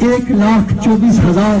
1,24,000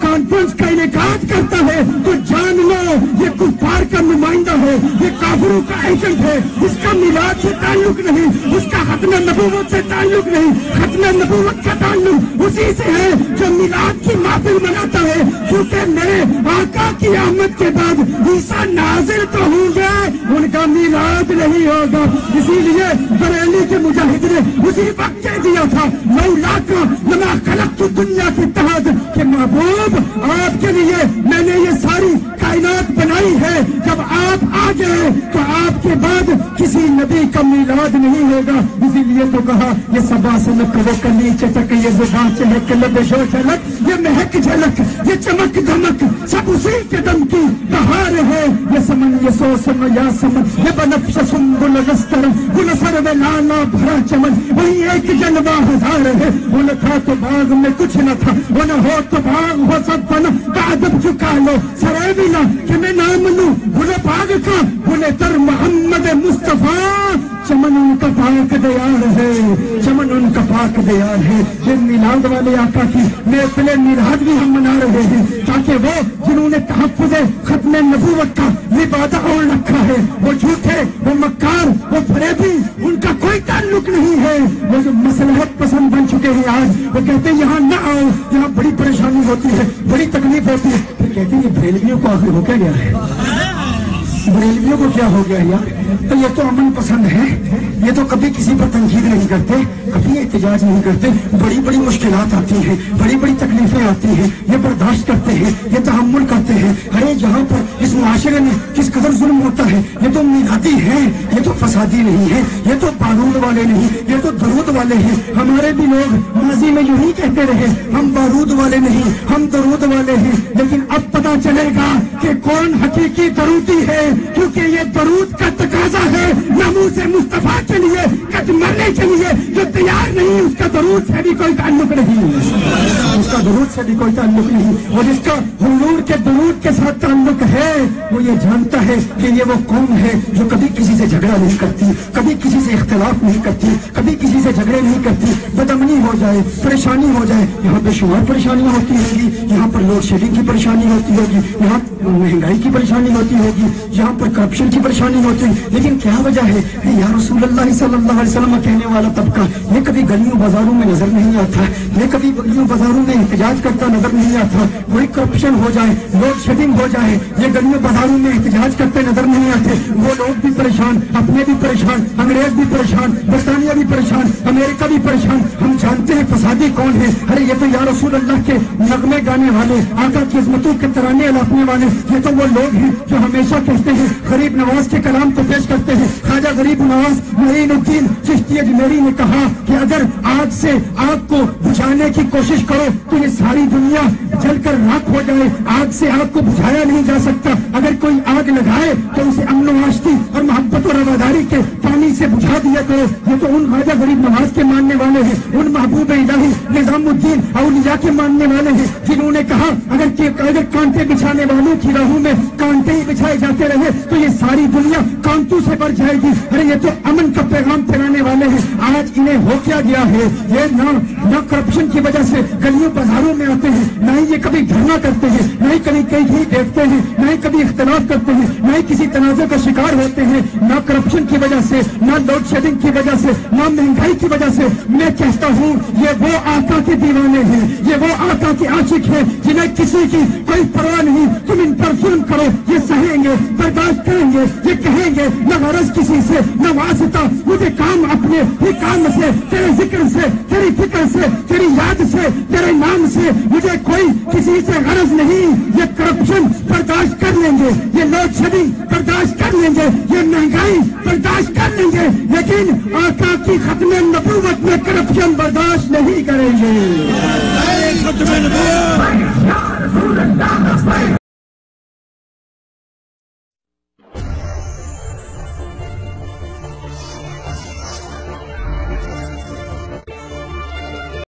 conference کا انعقاد کرتا ہے تو جان لو یہ کفار کا نمائندہ ہے، یہ کافروں کا ایجنٹ ہے، اس کا میلاد سے تعلق نہیں، اس کا ختم نبوت سے تعلق نہیں، ختم نبوت کا تعلق اسی سے ہے جو میلاد کی محفل مناتا ہے، کیونکہ میرے آقا کی آمد کے بعد عیسیٰ نازل تو ہوں گے، ان کا میلاد نہیں ہوگا۔ اسی لیے بریلی کے مجاہد نے اسی وقت کہہ دیا تھا لولا کا لما خلقت الدنیا کی اتحاد، کہ محبوب آپ کے لیے میں نے یہ ساری کائنات بنائی ہے، جب آپ آ گئے تو آپ کے بعد کسی نبی کا میلاد نہیں ہوگا۔ اسی لیے تو کہا یہ سبا سے نکلو کلی چٹک، یہ زبان چہک لبشو چلک، یہ مہک جھلک، یہ چمک دھمک سب اسی کے دم کی بہار ہے۔ یہ سمن یہ سو سم یا سمن، یہ بنفش سنبل رستر، گل سر میں لالا بھرا چمن، وہی ایک جلوہ ہزار ہے۔ وہ نہ تھا تو باغ میں کچھ نہ تھا، وہ نہ ہو تو باغ ہو سب فنا، کعدب چکا لو سرے بھی نہ کہ میں نام لوں گل باغ کا، گل تر محمد مصطفیٰ، چمن ان کا پاک دیار ہے، چمن ان کا پاک دیار ہے۔ یہ میلاد والے آقا کی محفل میلاد بھی ہم منا رہے ہیں تاکہ وہ جنہوں نے تحفظ ختم نبوت کا لبادہ اوڑھ رکھا ہے، وہ جھوٹے، وہ مکار، وہ فریبی، ان کا کوئی تعلق نہیں ہے، وہ جو مصلحت پسند بن چکے ہیں آج، وہ کہتے ہیں یہاں نہ آؤ، یہاں بڑی پریشانی ہوتی ہے، بڑی تکلیف ہوتی ہے، پھر کہتے ہیں یہ بریلویوں کو آخر ہو کیا گیا ہے، بریلویوں کو کیا ہو گیا یار، تو یہ تو امن پسند ہے، یہ تو کبھی کسی پر تنقید نہیں کرتے، کبھی احتجاج نہیں کرتے، بڑی بڑی مشکلات آتی ہیں، بڑی بڑی تکلیفیں آتی ہیں، یہ برداشت کرتے ہیں، یہ تحمل کرتے ہیں۔ ارے یہاں پر اس معاشرے میں کس قدر ظلم ہوتا ہے، یہ تو میلادی ہیں، یہ تو فسادی نہیں ہے، یہ تو بارود والے نہیں، یہ تو درود والے ہیں۔ ہمارے بھی لوگ ماضی میں یوں ہی کہتے رہے ہم بارود والے نہیں، ہم درود والے ہیں، لیکن اب پتا چلے گا کہ کون حقیقی درودی ہے، کیونکہ یہ درود کا تقاضا ہے ناموس مصطفیٰ کے لیے، کٹ مرنے کے لیے جو تیار نہیں اس کا درود سے بھی کوئی تعلق نہیں، اس کا درود سے بھی کوئی تعلق نہیں، اور جس کا حضور کے درود کے ساتھ تعلق ہے وہ یہ جانتا ہے کہ یہ وہ قوم ہے جو کبھی کسی سے جھگڑا نہیں کرتی، کبھی کسی سے اختلاف نہیں کرتی، کبھی کسی سے جھگڑے نہیں کرتی، بدامنی ہو جائے، پریشانی ہو جائے، یہاں پہ شمار پریشانیاں ہوتی ہوں گی، یہاں پر لوڈ شیڈنگ کی پریشانی ہوتی ہوگی، یہاں مہنگائی کی پریشانی ہوتی ہوگی، یہاں پر کرپشن کی پریشانی ہوتی ہے، لیکن کیا وجہ ہے کہ یا رسول اللہ صلی اللہ علیہ وسلم کہنے والا طبقہ یہ کبھی گلیوں بازاروں میں نظر نہیں آتا، یہ کبھی گلیوں بازاروں میں احتجاج کرتا نظر نہیں آتا، کوئی کرپشن ہو جائے، لوڈ شیڈنگ ہو جائے، یہ گلیوں بازاروں میں احتجاج کرتے نظر نہیں آتے، وہ لوگ بھی پریشان، اپنے بھی پریشان، انگریز بھی پریشان، برطانیہ بھی پریشان، امریکہ بھی پریشان۔ ہم جانتے ہیں فسادی کون ہے، ارے یہ تو یا رسول اللہ کے نغمے گانے والے، آقا کی عظمتوں کے ترانے الاپنے والے، یہ تو وہ لوگ ہیں جو ہمیشہ کہتے ہیں، غریب نواز کے کلام کو پیش کرتے ہیں، خواجہ غریب نواز معین الدین چشتی اجمیری نے کہا کہ اگر آگ سے آگ کو بجھانے کی کوشش کرو تو یہ ساری دنیا جل کر راکھ ہو جائے، آگ سے آگ کو بجھایا نہیں جا سکتا، اگر کوئی آگ لگائے تو اسے امن و آشتی اور محبت و رواداری کے پانی سے بجھا دیا کرو۔ یہ تو ان خواجہ غریب نواز کے ماننے والے ہیں، ان محبوب الہی نظام الدین اولیاء کے ماننے والے ہیں جنہوں نے کہا اگر کانٹے بچھانے والوں کی راہوں میں کانٹے ہی بچھائے جاتے رہے تو یہ ساری دنیا کانٹوں سے بھر جائے گی۔ ارے یہ تو امن کا پیغام پھیلانے والے ہیں، آج انہیں ہو کیا گیا ہے، یہ نہ کرپشن کی وجہ سے گلیوں بازاروں میں آتے ہیں، نہ ہی یہ کبھی دھرنا کرتے ہیں، نہ ہی کبھی کہیں دیکھتے ہیں، نہ ہی کبھی اختلاف کرتے ہیں، نہ ہی کسی تنازع کا شکار ہوتے ہیں، نہ کرپشن کی وجہ سے، نہ لوڈ شیڈنگ کی وجہ سے، نہ مہنگائی کی وجہ سے۔ میں کہتا ہوں یہ وہ آقا کے دیوانے ہیں، یہ وہ آقا کے عاشق ہیں جنہیں کسی کی کوئی پرواہ نہیں، تم ان پر ظلم کرو یہ سہیں گے، برداشت کریں گے، یہ کہیں گے نہ غرض کسی سے نہ واسطہ، مجھے کام اپنے ہی کام سے، تیرے ذکر سے، تیری فکر سے، تیری یاد سے، تیرے نام سے، مجھے کوئی کسی سے غرض نہیں۔ یہ کرپشن برداشت کر لیں گے، یہ لوڈ شیڈنگ برداشت کر لیں گے، یہ مہنگائی برداشت کر لیں گے، لیکن آقا کی ختم نبوت میں کرپشن برداشت نہیں کریں گے۔